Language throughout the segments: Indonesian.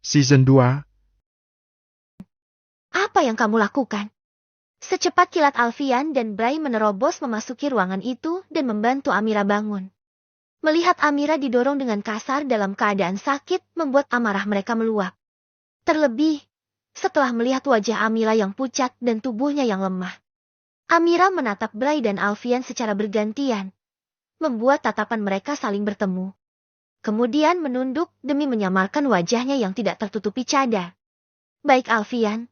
Season 2. Apa yang kamu lakukan? Secepat kilat Alfian dan Bray menerobos memasuki ruangan itu dan membantu Amira bangun. Melihat Amira didorong dengan kasar dalam keadaan sakit membuat amarah mereka meluap. Terlebih, setelah melihat wajah Amira yang pucat dan tubuhnya yang lemah. Amira menatap Bray dan Alfian secara bergantian, membuat tatapan mereka saling bertemu. Kemudian menunduk demi menyamarkan wajahnya yang tidak tertutupi cadar. Baik Alfian,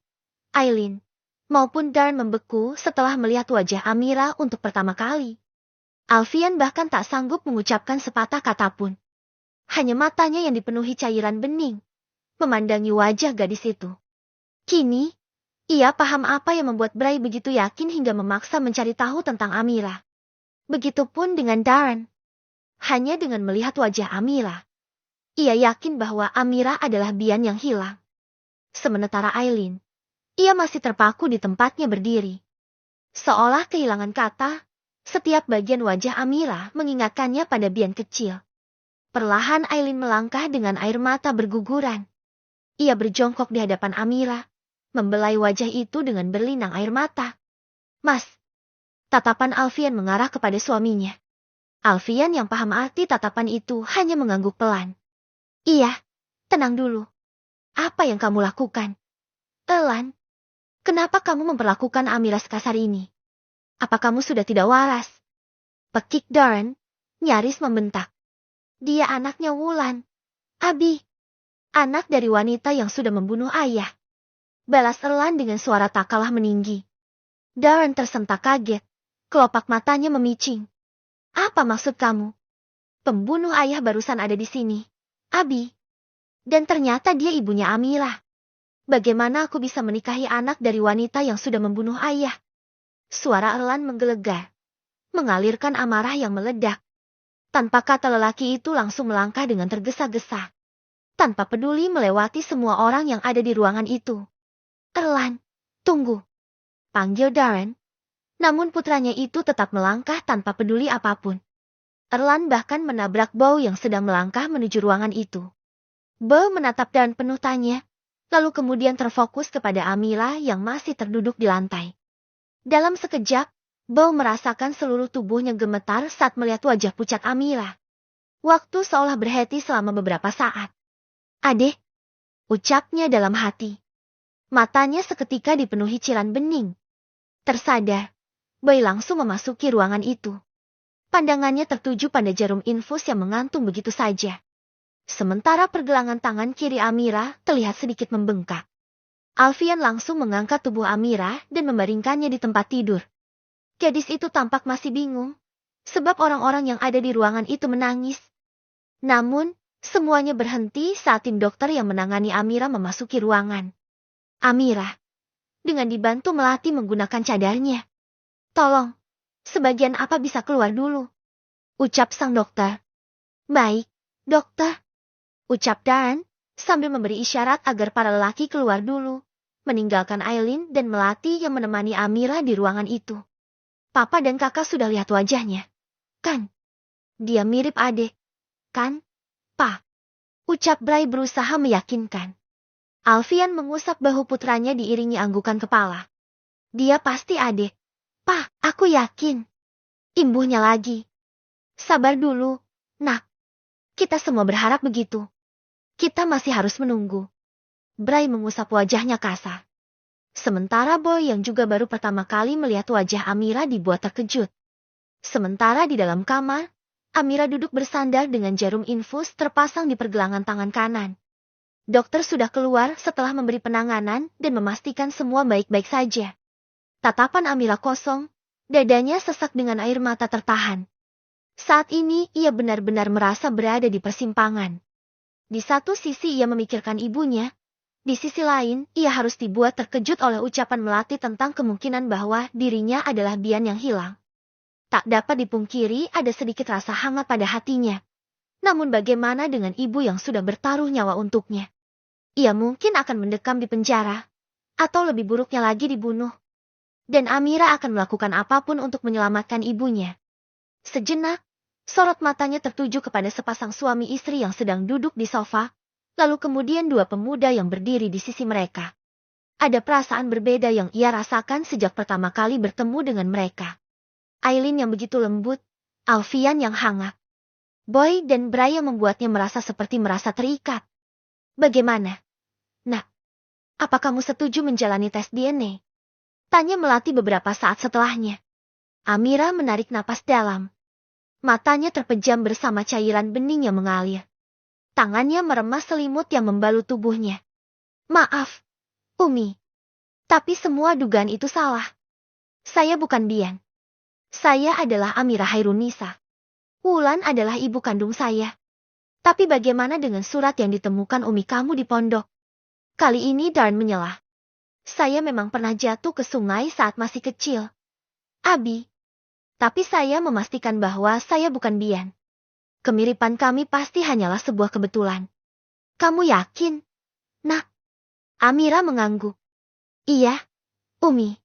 Aileen, maupun Darren membeku setelah melihat wajah Amira untuk pertama kali. Alfian bahkan tak sanggup mengucapkan sepatah kata pun. Hanya matanya yang dipenuhi cairan bening, memandangi wajah gadis itu. Kini, ia paham apa yang membuat Bray begitu yakin hingga memaksa mencari tahu tentang Amira. Begitupun dengan Darren. Hanya dengan melihat wajah Amira, ia yakin bahwa Amira adalah Bian yang hilang. Sementara Aileen, ia masih terpaku di tempatnya berdiri. Seolah kehilangan kata, setiap bagian wajah Amira mengingatkannya pada Bian kecil. Perlahan Aileen melangkah dengan air mata berguguran. Ia berjongkok di hadapan Amira, membelai wajah itu dengan berlinang air mata. Mas, tatapan Alfian mengarah kepada suaminya. Alfian yang paham arti tatapan itu hanya mengangguk pelan. Iya, tenang dulu. Apa yang kamu lakukan? Elan, kenapa kamu memperlakukan Amira sekasar ini? Apa kamu sudah tidak waras? Pekik Darren, nyaris membentak. Dia anaknya Wulan. Abi, anak dari wanita yang sudah membunuh ayah. Balas Elan dengan suara tak kalah meninggi. Darren tersentak kaget, kelopak matanya memicing. Apa maksud kamu? Pembunuh ayah barusan ada di sini, Abi. Dan ternyata dia ibunya Amira. Bagaimana aku bisa menikahi anak dari wanita yang sudah membunuh ayah? Suara Erlan menggelegar, mengalirkan amarah yang meledak. Tanpa kata lelaki itu langsung melangkah dengan tergesa-gesa. Tanpa peduli melewati semua orang yang ada di ruangan itu. Erlan, tunggu. Panggil Darren. Namun putranya itu tetap melangkah tanpa peduli apapun. Erlan bahkan menabrak Bow yang sedang melangkah menuju ruangan itu. Bow menatap Darren penuh tanya, lalu kemudian terfokus kepada Amira yang masih terduduk di lantai. Dalam sekejap, Bow merasakan seluruh tubuhnya gemetar saat melihat wajah pucat Amira. Waktu seolah berhenti selama beberapa saat. Adek, ucapnya dalam hati. Matanya seketika dipenuhi ciran bening. Tersadar, Boy langsung memasuki ruangan itu. Pandangannya tertuju pada jarum infus yang mengantung begitu saja. Sementara pergelangan tangan kiri Amira terlihat sedikit membengkak. Alfian langsung mengangkat tubuh Amira dan membaringkannya di tempat tidur. Gadis itu tampak masih bingung, sebab orang-orang yang ada di ruangan itu menangis. Namun, semuanya berhenti saat tim dokter yang menangani Amira memasuki ruangan. Amira, dengan dibantu Melati menggunakan cadarnya. Tolong, sebagian apa bisa keluar dulu? Ucap sang dokter. Baik, dokter. Ucap Darren, sambil memberi isyarat agar para lelaki keluar dulu, meninggalkan Aileen dan Melati yang menemani Amira di ruangan itu. Papa dan kakak sudah lihat wajahnya. Kan? Dia mirip adek. Kan? Pa. Ucap Bray berusaha meyakinkan. Alfian mengusap bahu putranya diiringi anggukan kepala. Dia pasti adek. Pa, aku yakin. Imbuhnya lagi. Sabar dulu, nak. Kita semua berharap begitu. Kita masih harus menunggu. Bray mengusap wajahnya kasar. Sementara Boy yang juga baru pertama kali melihat wajah Amira dibuat terkejut. Sementara di dalam kamar, Amira duduk bersandar dengan jarum infus terpasang di pergelangan tangan kanan. Dokter sudah keluar setelah memberi penanganan dan memastikan semua baik-baik saja. Tatapan Amira kosong, dadanya sesak dengan air mata tertahan. Saat ini ia benar-benar merasa berada di persimpangan. Di satu sisi ia memikirkan ibunya, di sisi lain ia harus dibuat terkejut oleh ucapan Melati tentang kemungkinan bahwa dirinya adalah Bian yang hilang. Tak dapat dipungkiri ada sedikit rasa hangat pada hatinya. Namun bagaimana dengan ibu yang sudah bertaruh nyawa untuknya? Ia mungkin akan mendekam di penjara, atau lebih buruknya lagi dibunuh. Dan Amira akan melakukan apapun untuk menyelamatkan ibunya. Sejenak, sorot matanya tertuju kepada sepasang suami istri yang sedang duduk di sofa, Lalu kemudian dua pemuda yang berdiri di sisi mereka. Ada perasaan berbeda yang ia rasakan sejak pertama kali bertemu dengan mereka. Aileen yang begitu lembut, Alfian yang hangat. Boy dan Bray yang membuatnya seperti merasa terikat. Bagaimana? Nah, apa kamu setuju menjalani tes DNA? Tanya Melati beberapa saat setelahnya. Amira menarik napas dalam. Matanya terpejam bersama cairan bening yang mengalir. Tangannya meremas selimut yang membalut tubuhnya. Maaf, Umi. Tapi semua dugaan itu salah. Saya bukan Bian. Saya adalah Amira Hairunisa. Wulan adalah ibu kandung saya. Tapi bagaimana dengan surat yang ditemukan Umi kamu di pondok? Kali ini Darn menyelah. Saya memang pernah jatuh ke sungai saat masih kecil. Abi. Tapi saya memastikan bahwa saya bukan Bian. Kemiripan kami pasti hanyalah sebuah kebetulan. Kamu yakin? Nak. Amira mengangguk. Iya, Umi.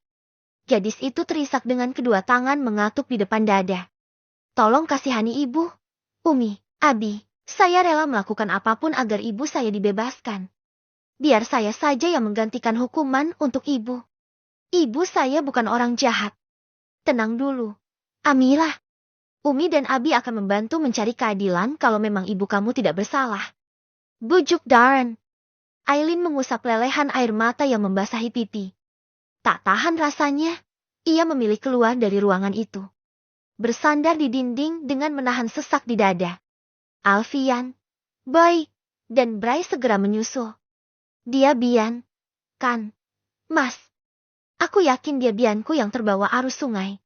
Gadis itu terisak dengan kedua tangan mengatuk di depan dada. Tolong kasihani ibu, Umi, Abi. Saya rela melakukan apapun agar ibu saya dibebaskan. Biar saya saja yang menggantikan hukuman untuk ibu. Ibu saya bukan orang jahat. Tenang dulu, Amira. Umi dan Abi akan membantu mencari keadilan kalau memang ibu kamu tidak bersalah. Bujuk Darren. Aileen mengusap lelehan air mata yang membasahi pipi. Tak tahan rasanya, ia memilih keluar dari ruangan itu. Bersandar di dinding dengan menahan sesak di dada. Alfian, Boy, dan Bray segera menyusul. Dia Bian, kan? Mas, aku yakin dia Bianku yang terbawa arus sungai.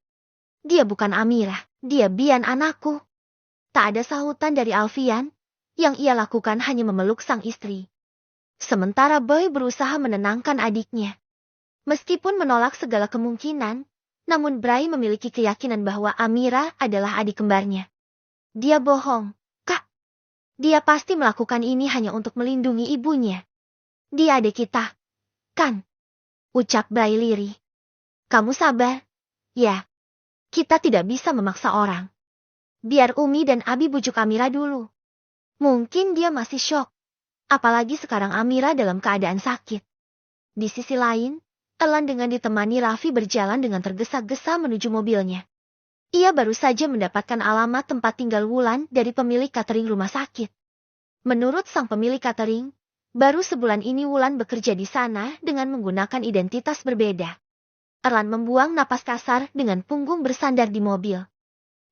Dia bukan Amira, dia Bian anakku. Tak ada sahutan dari Alfian, yang ia lakukan hanya memeluk sang istri. Sementara Boy berusaha menenangkan adiknya. Meskipun menolak segala kemungkinan, namun Bray memiliki keyakinan bahwa Amira adalah adik kembarnya. Dia bohong, Kak. Dia pasti melakukan ini hanya untuk melindungi ibunya. Dia adik kita, kan? Ucap Bray lirih. Kamu sabar, ya. Kita tidak bisa memaksa orang. Biar Umi dan Abi bujuk Amira dulu. Mungkin dia masih syok. Apalagi sekarang Amira dalam keadaan sakit. Di sisi lain, Elan dengan ditemani Raffi berjalan dengan tergesa-gesa menuju mobilnya. Ia baru saja mendapatkan alamat tempat tinggal Wulan dari pemilik catering rumah sakit. Menurut sang pemilik catering, baru sebulan ini Wulan bekerja di sana dengan menggunakan identitas berbeda. Elan membuang napas kasar dengan punggung bersandar di mobil.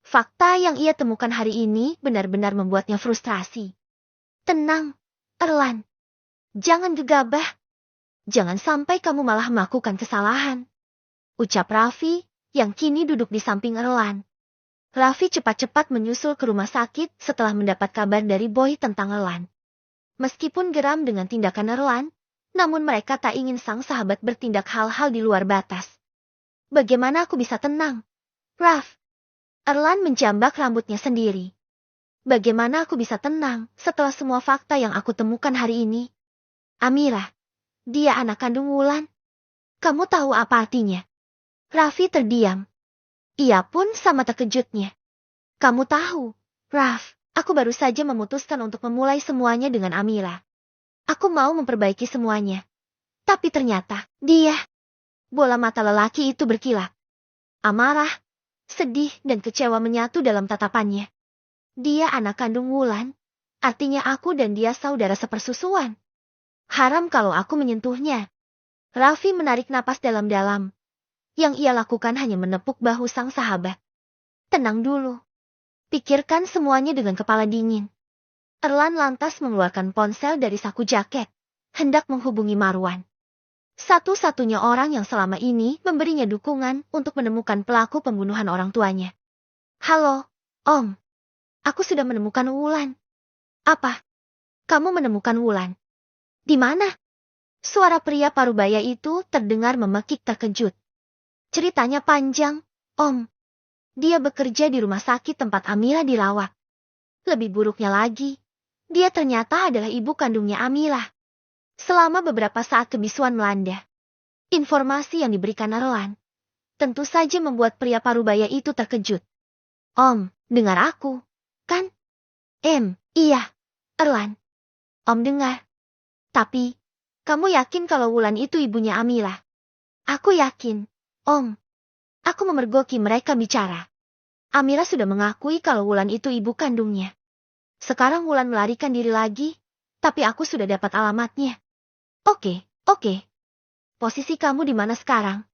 Fakta yang ia temukan hari ini benar-benar membuatnya frustrasi. Tenang, Erlan. Jangan gegabah. Jangan sampai kamu malah melakukan kesalahan. Ucap Raffi, yang kini duduk di samping Erlan. Raffi cepat-cepat menyusul ke rumah sakit setelah mendapat kabar dari Boy tentang Erlan. Meskipun geram dengan tindakan Erlan, namun mereka tak ingin sang sahabat bertindak hal-hal di luar batas. Bagaimana aku bisa tenang? Raff. Erlan menjambak rambutnya sendiri. Bagaimana aku bisa tenang setelah semua fakta yang aku temukan hari ini? Amira. Dia anak kandung Wulan. Kamu tahu apa artinya? Raffi terdiam. Ia pun sama terkejutnya. Kamu tahu, Raff, aku baru saja memutuskan untuk memulai semuanya dengan Amira. Aku mau memperbaiki semuanya. Tapi ternyata, dia... Bola mata lelaki itu berkilat. Amarah, sedih dan kecewa menyatu dalam tatapannya. Dia anak kandung Wulan. Artinya aku dan dia saudara sepersusuan. Haram kalau aku menyentuhnya. Raffi menarik napas dalam-dalam. Yang ia lakukan hanya menepuk bahu sang sahabat. Tenang dulu. Pikirkan semuanya dengan kepala dingin. Erlan lantas mengeluarkan ponsel dari saku jaket. Hendak menghubungi Marwan. Satu-satunya orang yang selama ini memberinya dukungan untuk menemukan pelaku pembunuhan orang tuanya. Halo, Om. Aku sudah menemukan Wulan. Apa? Kamu menemukan Wulan? Di mana? Suara pria parubaya itu terdengar memekik terkejut. Ceritanya panjang, Om. Dia bekerja di rumah sakit tempat Amira dirawat. Lebih buruknya lagi, dia ternyata adalah ibu kandungnya Amira. Selama beberapa saat kebisuan melanda, informasi yang diberikan Erlan tentu saja membuat pria parubaya itu terkejut. Om, dengar aku, kan? Iya, Erlan. Om dengar. Tapi, kamu yakin kalau Wulan itu ibunya Amira? Aku yakin, Om. Aku memergoki mereka bicara. Amira sudah mengakui kalau Wulan itu ibu kandungnya. Sekarang Wulan melarikan diri lagi, tapi aku sudah dapat alamatnya. Oke. Posisi kamu di mana sekarang?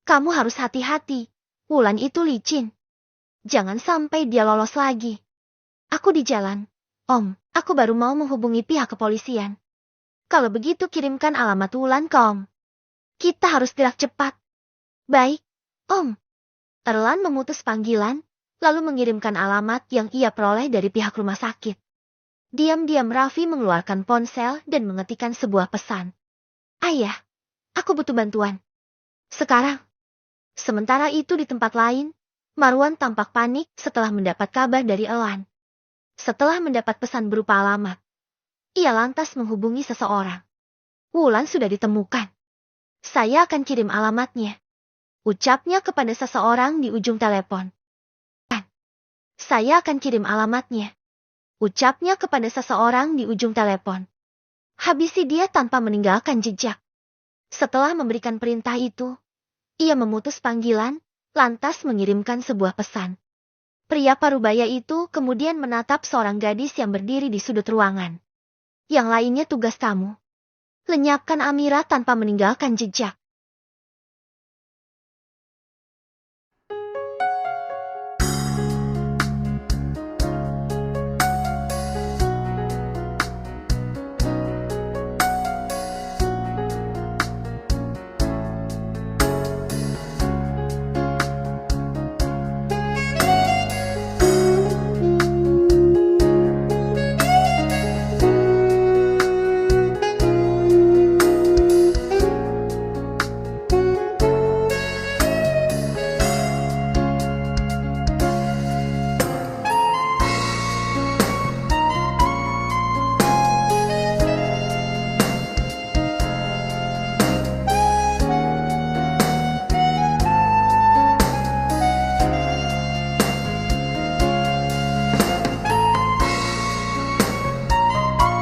Kamu harus hati-hati. Wulan itu licin. Jangan sampai dia lolos lagi. Aku di jalan. Om, aku baru mau menghubungi pihak kepolisian. Kalau begitu kirimkan alamat Wulan ke Om. Kita harus gerak cepat. Baik, Om. Erlan memutus panggilan, lalu mengirimkan alamat yang ia peroleh dari pihak rumah sakit. Diam-diam Raffi mengeluarkan ponsel dan mengetikkan sebuah pesan. Ayah, aku butuh bantuan. Sekarang. Sementara itu di tempat lain, Marwan tampak panik setelah mendapat kabar dari Erlan. Setelah mendapat pesan berupa alamat, ia lantas menghubungi seseorang. Wulan sudah ditemukan. Saya akan kirim alamatnya. Ucapnya kepada seseorang di ujung telepon. Saya akan kirim alamatnya. Ucapnya kepada seseorang di ujung telepon. Habisi dia tanpa meninggalkan jejak. Setelah memberikan perintah itu, ia memutus panggilan, lantas mengirimkan sebuah pesan. Pria parubaya itu kemudian menatap seorang gadis yang berdiri di sudut ruangan. Yang lainnya tugas kamu. Lenyapkan Amira tanpa meninggalkan jejak.